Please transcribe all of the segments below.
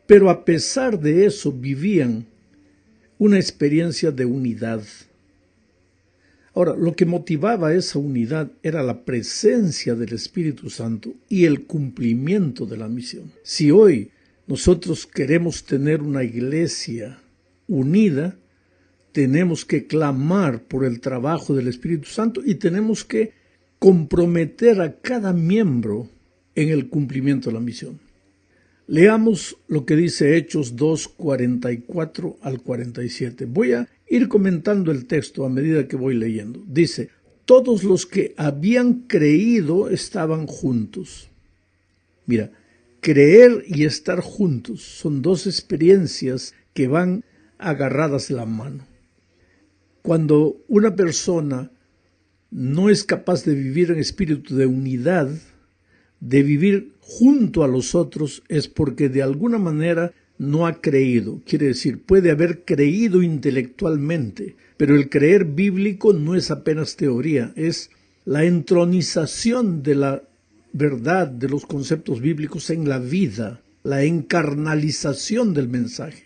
pero a pesar de eso vivían una experiencia de unidad. Ahora, lo que motivaba esa unidad era la presencia del Espíritu Santo y el cumplimiento de la misión. Si hoy nosotros queremos tener una iglesia unida, tenemos que clamar por el trabajo del Espíritu Santo y tenemos que comprometer a cada miembro en el cumplimiento de la misión. Leamos lo que dice Hechos 2, 44 al 47. Voy a ir comentando el texto a medida que voy leyendo. Dice, todos los que habían creído estaban juntos. Mira, creer y estar juntos son dos experiencias que van agarradas de la mano. Cuando una persona no es capaz de vivir en espíritu de unidad, de vivir junto a los otros, es porque de alguna manera no ha creído. Quiere decir, puede haber creído intelectualmente, pero el creer bíblico no es apenas teoría, es la entronización de la verdad, de los conceptos bíblicos en la vida, la encarnalización del mensaje.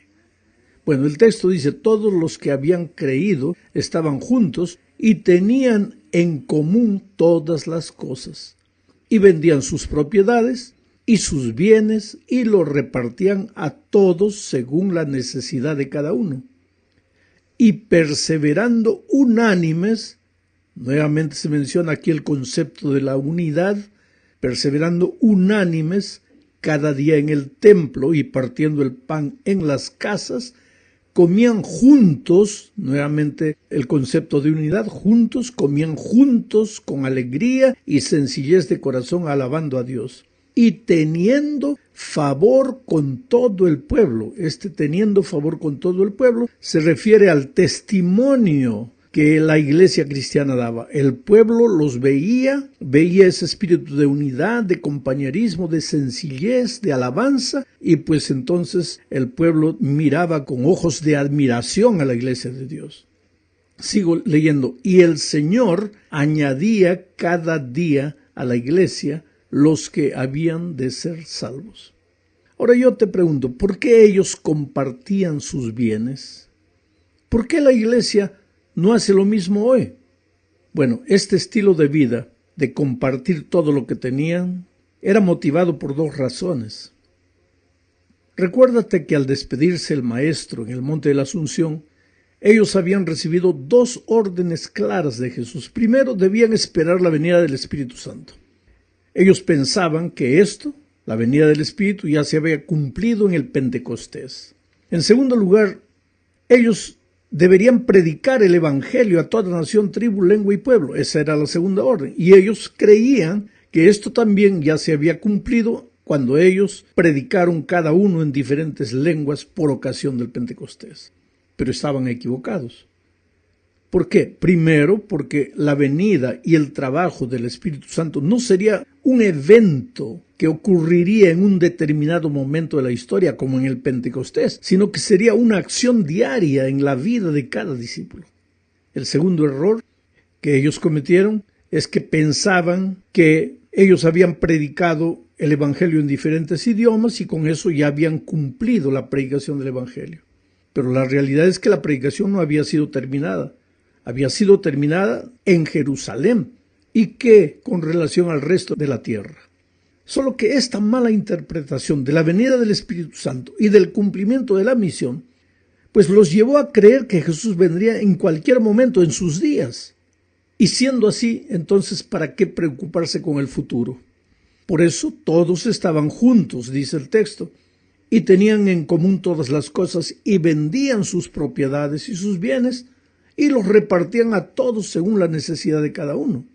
Bueno, el texto dice, todos los que habían creído estaban juntos y tenían en común todas las cosas. Y vendían sus propiedades y sus bienes y los repartían a todos según la necesidad de cada uno. Y perseverando unánimes, nuevamente se menciona aquí el concepto de la unidad, perseverando unánimes cada día en el templo y partiendo el pan en las casas, comían juntos, nuevamente el concepto de unidad, juntos, comían juntos con alegría y sencillez de corazón alabando a Dios y teniendo favor con todo el pueblo. Teniendo favor con todo el pueblo se refiere al testimonio que la iglesia cristiana daba. El pueblo los veía ese espíritu de unidad, de compañerismo, de sencillez, de alabanza, y pues entonces el pueblo miraba con ojos de admiración a la iglesia de Dios. Sigo leyendo. Y el Señor añadía cada día a la iglesia los que habían de ser salvos. Ahora yo te pregunto, ¿por qué ellos compartían sus bienes? ¿Por qué la iglesia no hace lo mismo hoy? Bueno, este estilo de vida, de compartir todo lo que tenían, era motivado por dos razones. Recuérdate que al despedirse el Maestro en el Monte de la Asunción, ellos habían recibido dos órdenes claras de Jesús. Primero, debían esperar la venida del Espíritu Santo. Ellos pensaban que esto, la venida del Espíritu, ya se había cumplido en el Pentecostés. En segundo lugar, ellos deberían predicar el Evangelio a toda nación, tribu, lengua y pueblo. Esa era la segunda orden. Y ellos creían que esto también ya se había cumplido cuando ellos predicaron cada uno en diferentes lenguas por ocasión del Pentecostés. Pero estaban equivocados. ¿Por qué? Primero, porque la venida y el trabajo del Espíritu Santo no sería un evento que ocurriría en un determinado momento de la historia como en el Pentecostés, sino que sería una acción diaria en la vida de cada discípulo. El segundo error que ellos cometieron es que pensaban que ellos habían predicado el Evangelio en diferentes idiomas y con eso ya habían cumplido la predicación del Evangelio. Pero la realidad es que la predicación no había sido terminada. Había sido terminada en Jerusalén y que con relación al resto de la tierra. Solo que esta mala interpretación de la venida del Espíritu Santo y del cumplimiento de la misión, pues los llevó a creer que Jesús vendría en cualquier momento en sus días. Y siendo así, entonces, ¿para qué preocuparse con el futuro? Por eso todos estaban juntos, dice el texto, y tenían en común todas las cosas y vendían sus propiedades y sus bienes y los repartían a todos según la necesidad de cada uno,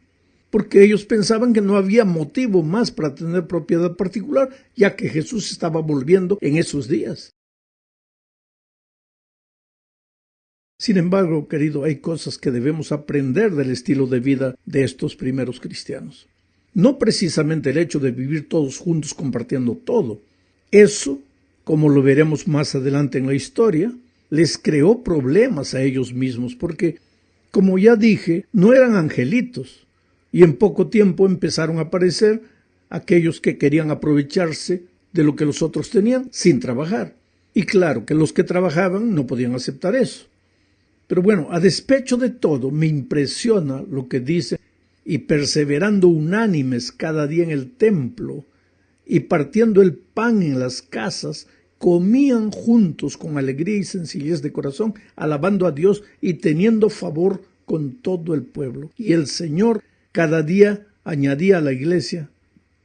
porque ellos pensaban que no había motivo más para tener propiedad particular, ya que Jesús estaba volviendo en esos días. Sin embargo, querido, hay cosas que debemos aprender del estilo de vida de estos primeros cristianos. No precisamente el hecho de vivir todos juntos compartiendo todo. Eso, como lo veremos más adelante en la historia, les creó problemas a ellos mismos porque, como ya dije, no eran angelitos y en poco tiempo empezaron a aparecer aquellos que querían aprovecharse de lo que los otros tenían sin trabajar. Y claro que los que trabajaban no podían aceptar eso. Pero bueno, a despecho de todo, me impresiona lo que dice: y perseverando unánimes cada día en el templo, y partiendo el pan en las casas, comían juntos con alegría y sencillez de corazón, alabando a Dios y teniendo favor con todo el pueblo. Y el Señor cada día añadía a la iglesia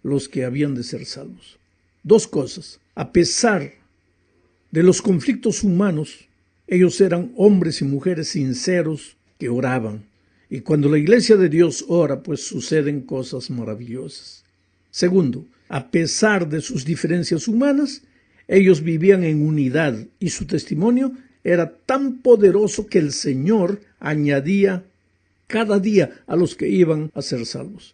los que habían de ser salvos. Dos cosas: a pesar de los conflictos humanos, ellos eran hombres y mujeres sinceros que oraban. Y cuando la iglesia de Dios ora, pues suceden cosas maravillosas. Segundo, a pesar de sus diferencias humanas, ellos vivían en unidad y su testimonio era tan poderoso que el Señor añadía cada día a los que iban a ser salvos.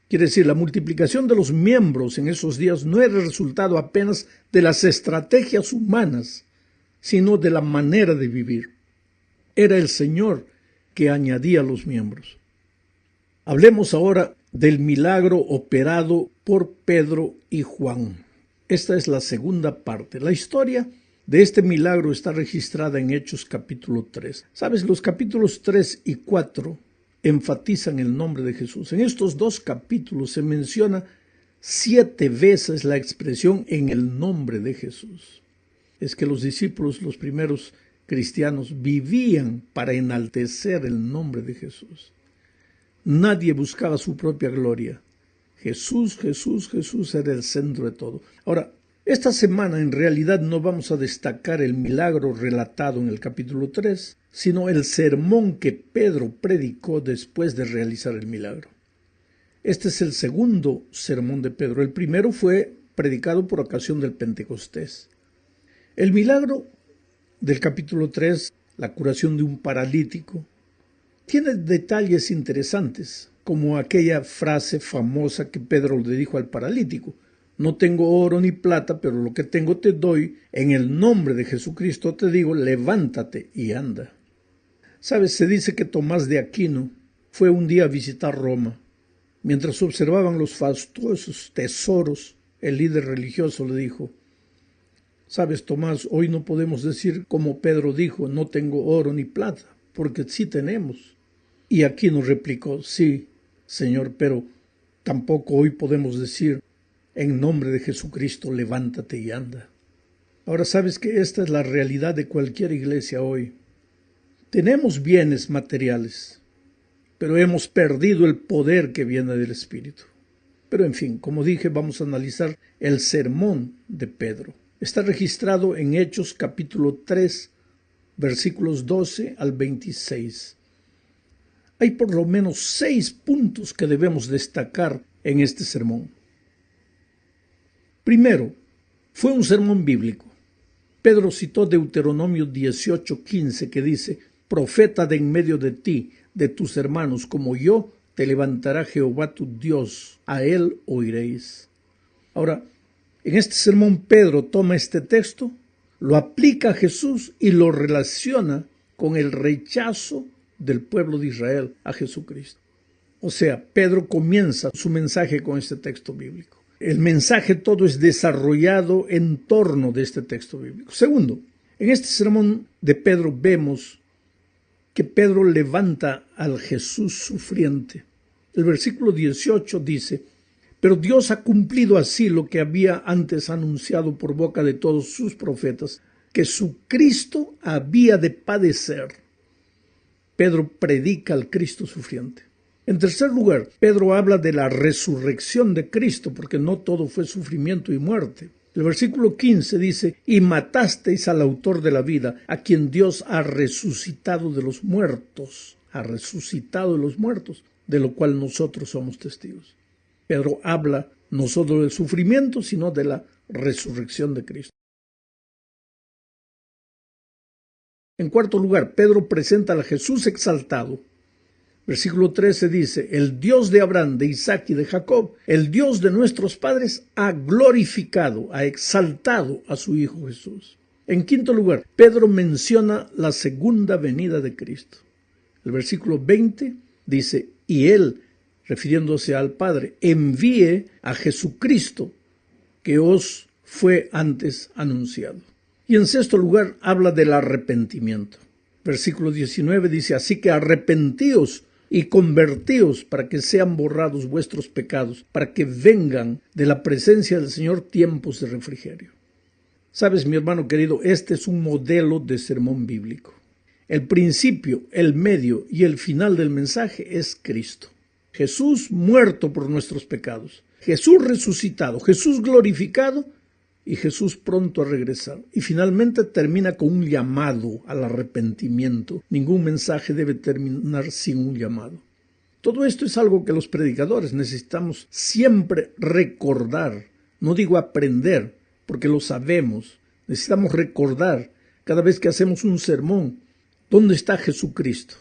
Quiere decir, la multiplicación de los miembros en esos días no era el resultado apenas de las estrategias humanas, sino de la manera de vivir. Era el Señor que añadía los miembros. Hablemos ahora del milagro operado por Pedro y Juan. Esta es la segunda parte. La historia de este milagro está registrada en Hechos capítulo 3. ¿Sabes? Los capítulos 3 y 4 enfatizan el nombre de Jesús. En estos dos capítulos se menciona 7 veces la expresión en el nombre de Jesús. Es que los discípulos, los primeros cristianos, vivían para enaltecer el nombre de Jesús. Nadie buscaba su propia gloria. Jesús, Jesús, Jesús era el centro de todo. Ahora, esta semana en realidad no vamos a destacar el milagro relatado en el capítulo 3, sino el sermón que Pedro predicó después de realizar el milagro. Este es el segundo sermón de Pedro. El primero fue predicado por ocasión del Pentecostés. El milagro del capítulo 3, la curación de un paralítico, tiene detalles interesantes, como aquella frase famosa que Pedro le dijo al paralítico: no tengo oro ni plata, pero lo que tengo te doy, en el nombre de Jesucristo te digo, levántate y anda. ¿Sabes? Se dice que Tomás de Aquino fue un día a visitar Roma. Mientras observaban los fastuosos tesoros, el líder religioso le dijo: ¿sabes, Tomás? Hoy no podemos decir como Pedro dijo, no tengo oro ni plata, porque sí tenemos. Y Aquino replicó: sí, Señor, pero tampoco hoy podemos decir, en nombre de Jesucristo, levántate y anda. Ahora, sabes que esta es la realidad de cualquier iglesia hoy. Tenemos bienes materiales, pero hemos perdido el poder que viene del Espíritu. Pero en fin, como dije, vamos a analizar el sermón de Pedro. Está registrado en Hechos capítulo 3, versículos 12 al 26. Hay por lo menos 6 puntos que debemos destacar en este sermón. Primero, fue un sermón bíblico. Pedro citó Deuteronomio 18:15, que dice: profeta de en medio de ti, de tus hermanos, como yo, te levantará Jehová tu Dios, a él oiréis. Ahora, en este sermón Pedro toma este texto, lo aplica a Jesús y lo relaciona con el rechazo del pueblo de Israel a Jesucristo. O sea, Pedro comienza su mensaje con este texto bíblico. El mensaje todo es desarrollado en torno de este texto bíblico. Segundo, en este sermón de Pedro vemos que Pedro levanta al Jesús sufriente. El versículo 18 dice: pero Dios ha cumplido así lo que había antes anunciado por boca de todos sus profetas, que su Cristo había de padecer. Pedro predica al Cristo sufriente. En tercer lugar, Pedro habla de la resurrección de Cristo, porque no todo fue sufrimiento y muerte. El versículo 15 dice: y matasteis al autor de la vida, a quien Dios ha resucitado de los muertos. Ha resucitado de los muertos, de lo cual nosotros somos testigos. Pedro habla no solo del sufrimiento, sino de la resurrección de Cristo. En cuarto lugar, Pedro presenta a Jesús exaltado. Versículo 13 dice: el Dios de Abraham, de Isaac y de Jacob, el Dios de nuestros padres, ha glorificado, ha exaltado a su Hijo Jesús. En quinto lugar, Pedro menciona la segunda venida de Cristo. El versículo 20 dice: y él, refiriéndose al Padre, envíe a Jesucristo, que os fue antes anunciado. Y en sexto lugar, habla del arrepentimiento. Versículo 19 dice, así que arrepentíos y convertíos para que sean borrados vuestros pecados, para que vengan de la presencia del Señor tiempos de refrigerio. Sabes, mi hermano querido, este es un modelo de sermón bíblico. El principio, el medio y el final del mensaje es Cristo. Jesús muerto por nuestros pecados, Jesús resucitado, Jesús glorificado y Jesús pronto a regresar. Y finalmente termina con un llamado al arrepentimiento. Ningún mensaje debe terminar sin un llamado. Todo esto es algo que los predicadores necesitamos siempre recordar. No digo aprender, porque lo sabemos. Necesitamos recordar cada vez que hacemos un sermón, ¿dónde está Jesucristo?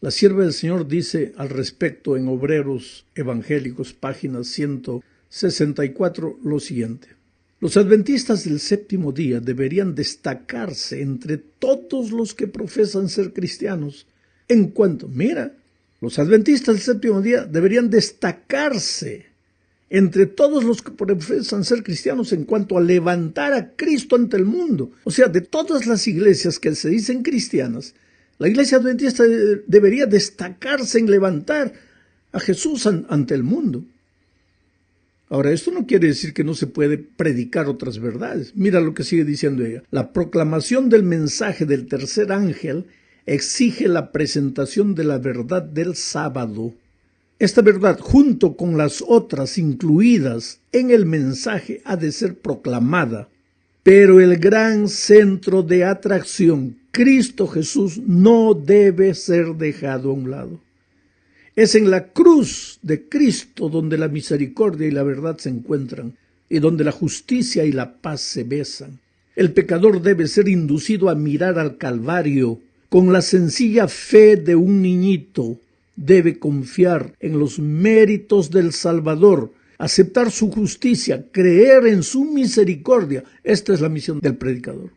La sierva del Señor dice al respecto en Obreros Evangélicos, página 164, lo siguiente. Los adventistas del séptimo día deberían destacarse entre todos los que profesan ser cristianos en cuanto, los adventistas del séptimo día deberían destacarse entre todos los que profesan ser cristianos en cuanto a levantar a Cristo ante el mundo. O sea, de todas las iglesias que se dicen cristianas, la iglesia adventista debería destacarse en levantar a Jesús ante el mundo. Ahora, esto no quiere decir que no se puede predicar otras verdades. Mira lo que sigue diciendo ella. La proclamación del mensaje del tercer ángel exige la presentación de la verdad del sábado. Esta verdad, junto con las otras incluidas en el mensaje, ha de ser proclamada. Pero el gran centro de atracción, Cristo Jesús, no debe ser dejado a un lado. Es en la cruz de Cristo donde la misericordia y la verdad se encuentran y donde la justicia y la paz se besan. El pecador debe ser inducido a mirar al Calvario con la sencilla fe de un niñito. Debe confiar en los méritos del Salvador, aceptar su justicia, creer en su misericordia. Esta es la misión del predicador.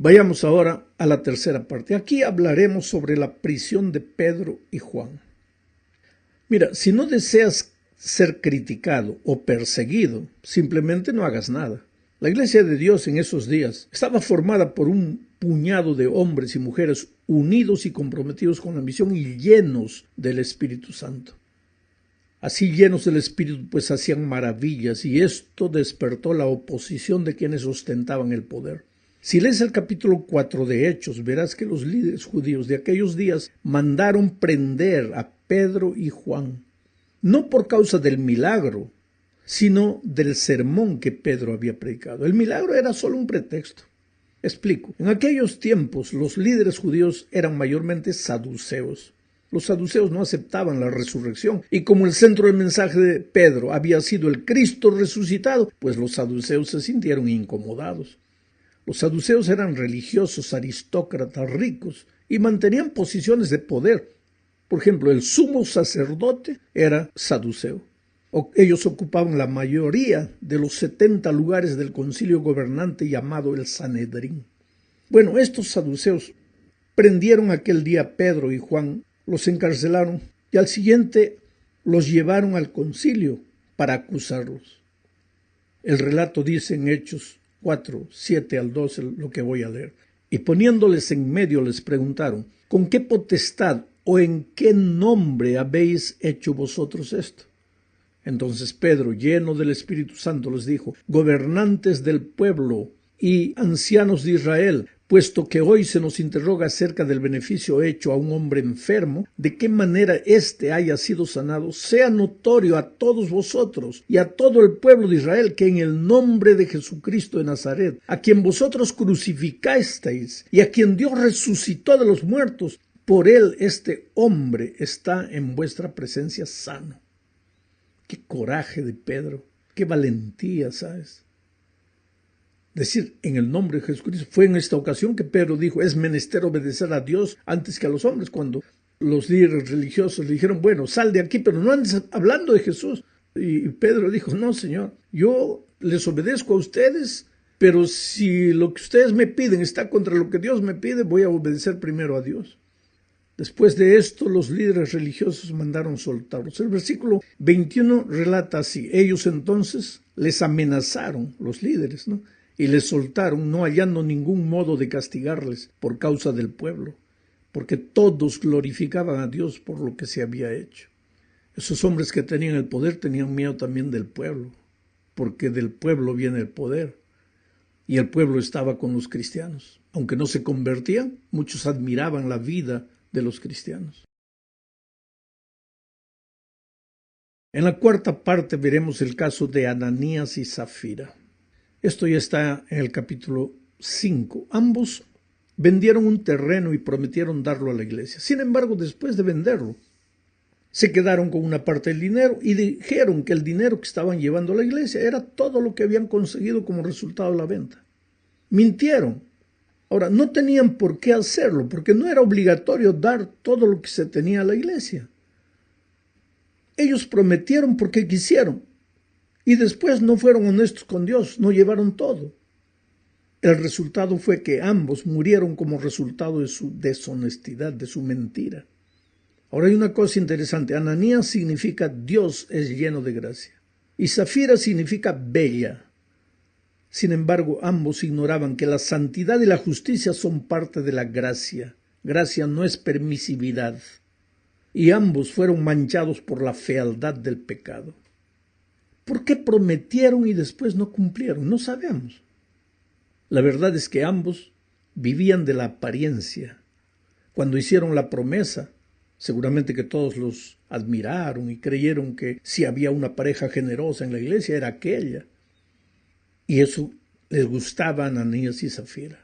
Vayamos ahora a la tercera parte. Aquí hablaremos sobre la prisión de Pedro y Juan. Mira, si no deseas ser criticado o perseguido, simplemente no hagas nada. La iglesia de Dios en esos días estaba formada por un puñado de hombres y mujeres unidos y comprometidos con la misión y llenos del Espíritu Santo. Así llenos del Espíritu, pues hacían maravillas, y esto despertó la oposición de quienes ostentaban el poder. Si lees el capítulo 4 de Hechos, verás que los líderes judíos de aquellos días mandaron prender a Pedro y Juan, no por causa del milagro, sino del sermón que Pedro había predicado. El milagro era solo un pretexto. Explico. En aquellos tiempos, los líderes judíos eran mayormente saduceos. Los saduceos no aceptaban la resurrección, y como el centro del mensaje de Pedro había sido el Cristo resucitado, pues los saduceos se sintieron incomodados. Los saduceos eran religiosos, aristócratas, ricos, y mantenían posiciones de poder. Por ejemplo, el sumo sacerdote era saduceo. Ellos ocupaban la mayoría de los 70 lugares del concilio gobernante llamado el Sanedrín. Bueno, estos saduceos prendieron aquel día a Pedro y Juan, los encarcelaron y al siguiente los llevaron al concilio para acusarlos. El relato dice en Hechos 4, 7 al 12, lo que voy a leer. Y poniéndoles en medio les preguntaron, ¿con qué potestad o en qué nombre habéis hecho vosotros esto? Entonces Pedro, lleno del Espíritu Santo, les dijo, gobernantes del pueblo y ancianos de Israel, puesto que hoy se nos interroga acerca del beneficio hecho a un hombre enfermo, de qué manera éste haya sido sanado, sea notorio a todos vosotros y a todo el pueblo de Israel que en el nombre de Jesucristo de Nazaret, a quien vosotros crucificasteis y a quien Dios resucitó de los muertos, por él este hombre está en vuestra presencia sano. Qué coraje de Pedro, qué valentía, ¿sabes? Decir en el nombre de Jesucristo. Fue en esta ocasión que Pedro dijo, es menester obedecer a Dios antes que a los hombres, cuando los líderes religiosos le dijeron, bueno, sal de aquí, pero no andes hablando de Jesús. Y Pedro dijo, no, Señor, yo les obedezco a ustedes, pero si lo que ustedes me piden está contra lo que Dios me pide, voy a obedecer primero a Dios. Después de esto, los líderes religiosos mandaron soltarlos. El versículo 21 relata así: ellos entonces les amenazaron, los líderes, ¿no?, y les soltaron, no hallando ningún modo de castigarles por causa del pueblo, porque todos glorificaban a Dios por lo que se había hecho. Esos hombres que tenían el poder tenían miedo también del pueblo, porque del pueblo viene el poder, y el pueblo estaba con los cristianos. Aunque no se convertían, muchos admiraban la vida de los cristianos. En la cuarta parte veremos el caso de Ananías y Zafira. Esto ya está en el capítulo 5. Ambos vendieron un terreno y prometieron darlo a la iglesia. Sin embargo, después de venderlo, se quedaron con una parte del dinero y dijeron que el dinero que estaban llevando a la iglesia era todo lo que habían conseguido como resultado de la venta. Mintieron. Ahora, no tenían por qué hacerlo, porque no era obligatorio dar todo lo que se tenía a la iglesia. Ellos prometieron porque quisieron, y después no fueron honestos con Dios, no llevaron todo. El resultado fue que ambos murieron como resultado de su deshonestidad, de su mentira. Ahora hay una cosa interesante. Ananías significa Dios es lleno de gracia, y Zafira significa bella. Sin embargo, ambos ignoraban que la santidad y la justicia son parte de la gracia. Gracia no es permisividad. Y ambos fueron manchados por la fealdad del pecado. ¿Por qué prometieron y después no cumplieron? No sabemos. La verdad es que ambos vivían de la apariencia. Cuando hicieron la promesa, seguramente que todos los admiraron y creyeron que si había una pareja generosa en la iglesia era aquella. Y eso les gustaba a Ananías y Zafira.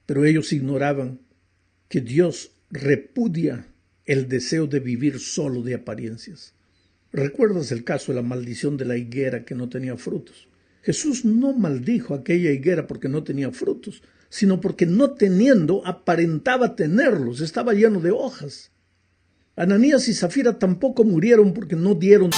Pero ellos ignoraban que Dios repudia el deseo de vivir solo de apariencias. ¿Recuerdas el caso de la maldición de la higuera que no tenía frutos? Jesús no maldijo aquella higuera porque no tenía frutos, sino porque no teniendo aparentaba tenerlos, estaba lleno de hojas. Ananías y Zafira tampoco murieron porque no dieron.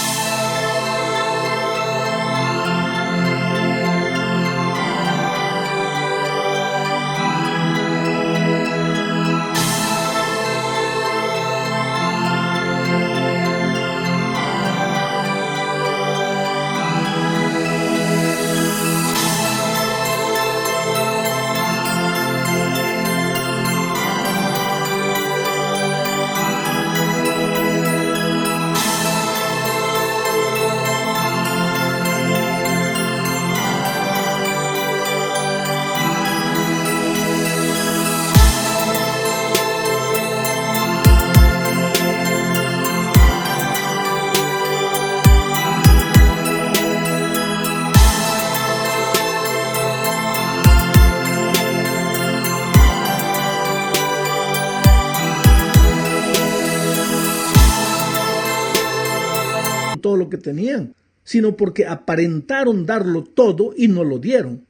Todo lo que tenían, sino porque aparentaron darlo todo y no lo dieron.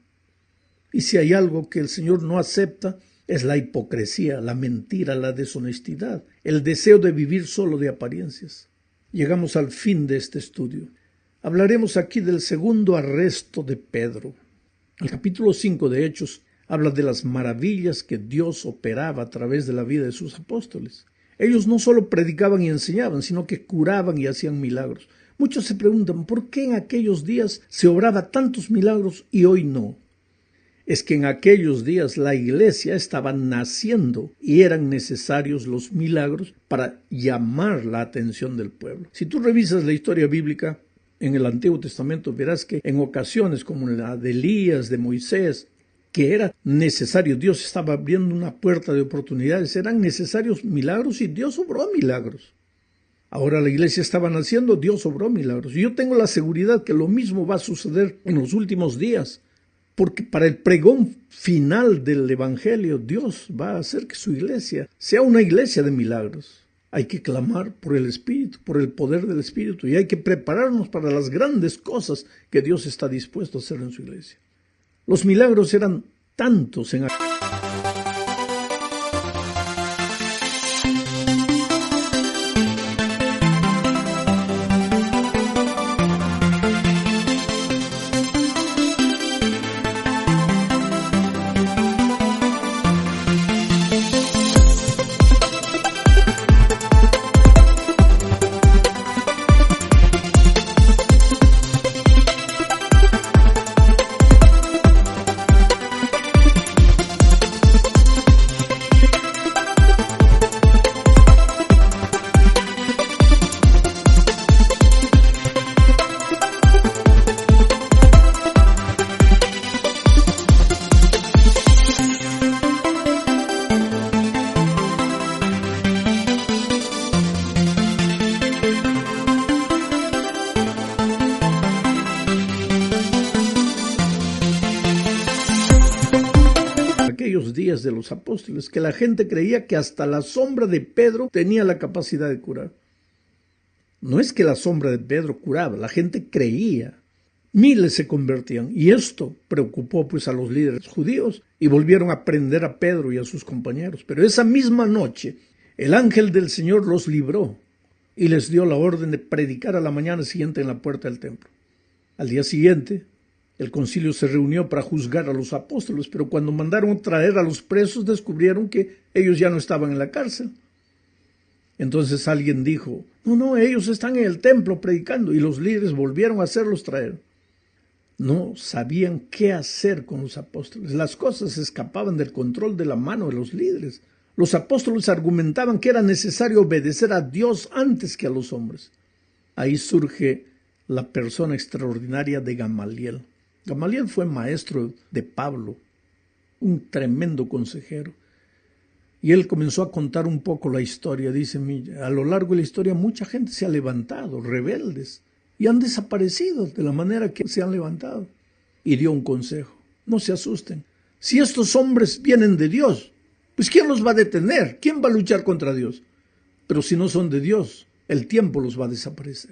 Y si hay algo que el Señor no acepta, es la hipocresía, la mentira, la deshonestidad, el deseo de vivir solo de apariencias. Llegamos al fin de este estudio. Hablaremos aquí del segundo arresto de Pedro. El capítulo 5 de Hechos habla de las maravillas que Dios operaba a través de la vida de sus apóstoles. Ellos no solo predicaban y enseñaban, sino que curaban y hacían milagros. Muchos se preguntan, ¿por qué en aquellos días se obraba tantos milagros y hoy no? Es que en aquellos días la iglesia estaba naciendo y eran necesarios los milagros para llamar la atención del pueblo. Si tú revisas la historia bíblica en el Antiguo Testamento, verás que en ocasiones como la de Elías, de Moisés, que era necesario, Dios estaba abriendo una puerta de oportunidades, eran necesarios milagros y Dios obró milagros. Ahora la iglesia estaba naciendo, Dios obró milagros. Y yo tengo la seguridad que lo mismo va a suceder en los últimos días, porque para el pregón final del Evangelio, Dios va a hacer que su iglesia sea una iglesia de milagros. Hay que clamar por el Espíritu, por el poder del Espíritu, y hay que prepararnos para las grandes cosas que Dios está dispuesto a hacer en su iglesia. Los milagros eran tantos en aquellos días de los apóstoles, que la gente creía que hasta la sombra de Pedro tenía la capacidad de curar. No es que la sombra de Pedro curaba, la gente creía. Miles se convertían, y esto preocupó pues a los líderes judíos, y volvieron a prender a Pedro y a sus compañeros. Pero esa misma noche, el ángel del Señor los libró, y les dio la orden de predicar a la mañana siguiente en la puerta del templo. Al día siguiente, el concilio se reunió para juzgar a los apóstoles, pero cuando mandaron traer a los presos, descubrieron que ellos ya no estaban en la cárcel. Entonces alguien dijo, no, ellos están en el templo predicando, y los líderes volvieron a hacerlos traer. No sabían qué hacer con los apóstoles. Las cosas escapaban del control de la mano de los líderes. Los apóstoles argumentaban que era necesario obedecer a Dios antes que a los hombres. Ahí surge la persona extraordinaria de Gamaliel. Gamaliel fue maestro de Pablo, un tremendo consejero. Y él comenzó a contar un poco la historia. Dice, a lo largo de la historia mucha gente se ha levantado, rebeldes, y han desaparecido de la manera que se han levantado. Y dio un consejo, no se asusten. Si estos hombres vienen de Dios, pues ¿quién los va a detener? ¿Quién va a luchar contra Dios? Pero si no son de Dios, el tiempo los va a desaparecer.